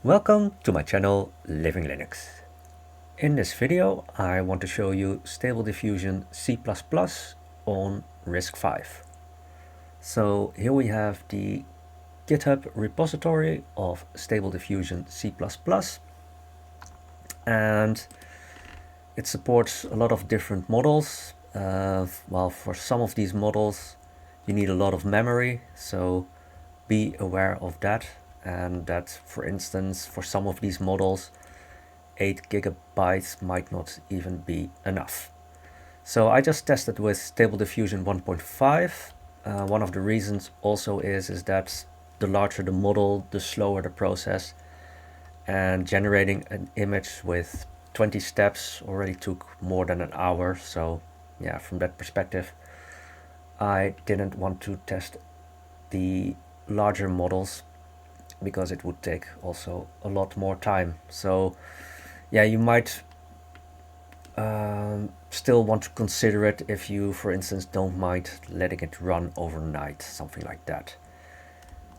Welcome to my channel Living Linux. In this video I want to show you Stable-Diffusion C++ on RISC-V. So here we have the GitHub repository of Stable-Diffusion C++, and it supports a lot of different models. Well, for some of these models you need a lot of memory, so be aware of that. And that, for instance, for some of these models 8 GB might not even be enough. So I just tested with Stable-Diffusion 1.5. One of the reasons also is that the larger the model, the slower the process, and generating an image with 20 steps already took more than an hour. So yeah, from that perspective I didn't want to test the larger models, because it would take also a lot more time. So yeah, you might still want to consider it if you, for instance, don't mind letting it run overnight, something like that.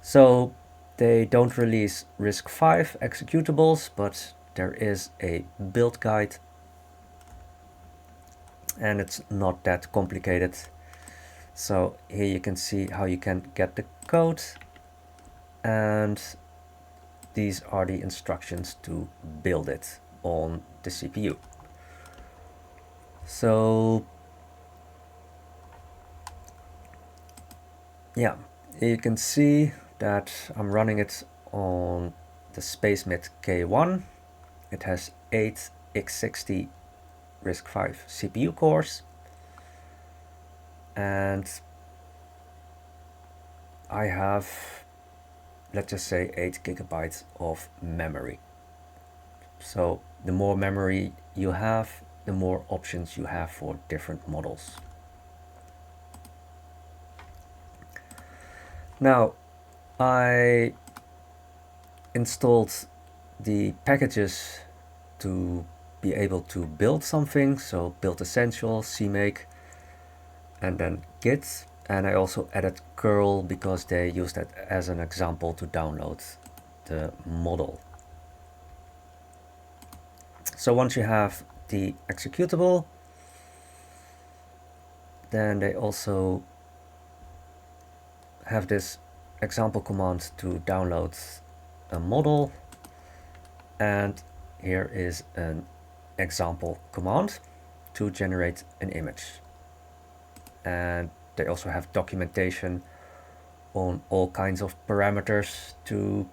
So they don't release RISC-V executables, but there is a build guide, and it's not that complicated. So here you can see how you can get the code, and these are the instructions to build it on the CPU. So yeah, you can see that I'm running it on the SpacemiT K1. It has 8 x60 RISC-V CPU cores, and I have, let's just say, 8 GB of memory. So the more memory you have, the more options you have for different models. Now, I installed the packages to be able to build something. So build essential, cmake, and then git. And I also added curl because they use that as an example to download the model. So once you have the executable, then they also have this example command to download a model, and here is an example command to generate an image. And they also have documentation on all kinds of parameters to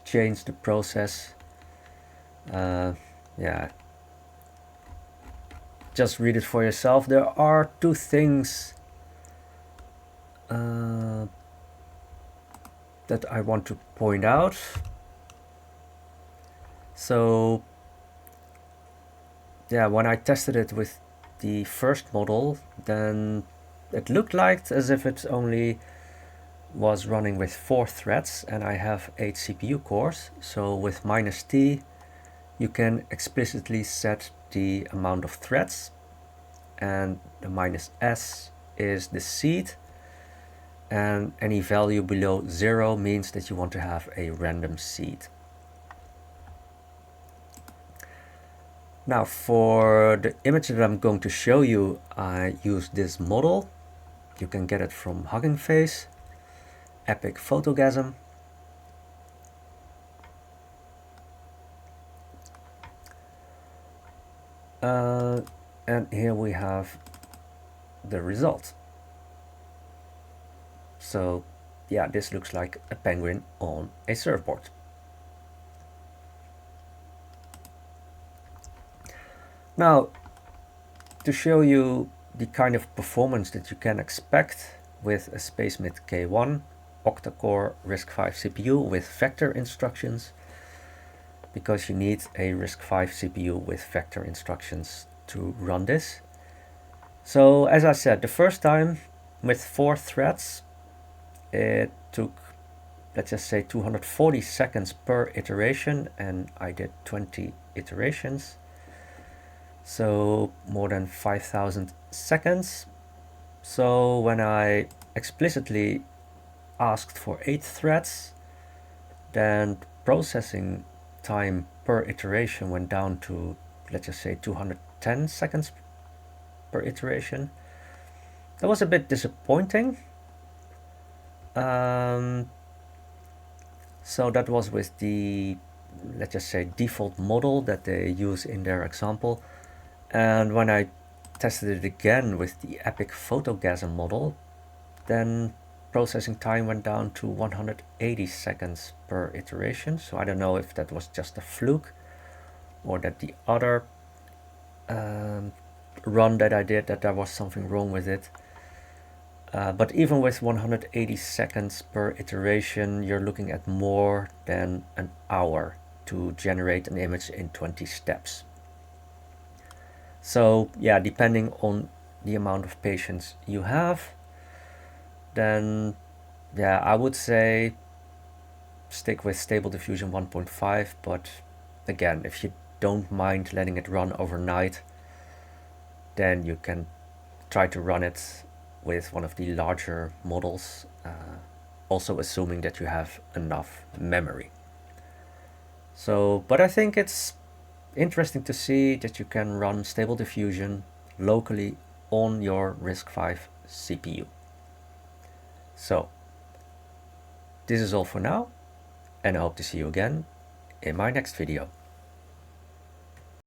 change the process. Yeah, just read it for yourself. There are two things that I want to point out. So yeah, when I tested it with the first model, then it looked like as if it only was running with 4 threads, and I have 8 CPU cores. So with -t you can explicitly set the amount of threads, and the -s is the seed, and any value below 0 means that you want to have a random seed. Now for the image that I'm going to show you, I use this model. You can get it from Hugging Face, epiCPhotoGasm. And here we have the result. So yeah, this looks like a penguin on a surfboard. Now, to show you the kind of performance that you can expect with a SpacemiT K1 octa-core RISC-V CPU with vector instructions, because you need a RISC-V CPU with vector instructions to run this. So as I said, the first time with 4 threads, it took, let's just say, 240 seconds per iteration, and I did 20 iterations. So more than 5,000 seconds. So when I explicitly asked for 8 threads, then processing time per iteration went down to, let's just say, 210 seconds per iteration. That was a bit disappointing. So that was with the, let's just say, default model that they use in their example. And when I tested it again with the epiCPhotoGasm model, then processing time went down to 180 seconds per iteration. So I don't know if that was just a fluke or that the other run that I did, that there was something wrong with it. But even with 180 seconds per iteration, you're looking at more than an hour to generate an image in 20 steps. So yeah, depending on the amount of patience you have, then yeah, I would say stick with Stable Diffusion 1.5, but again, if you don't mind letting it run overnight, then you can try to run it with one of the larger models, also assuming that you have enough memory. So, but I think it's interesting to see that you can run Stable Diffusion locally on your RISC-V CPU. So, this is all for now, and I hope to see you again in my next video.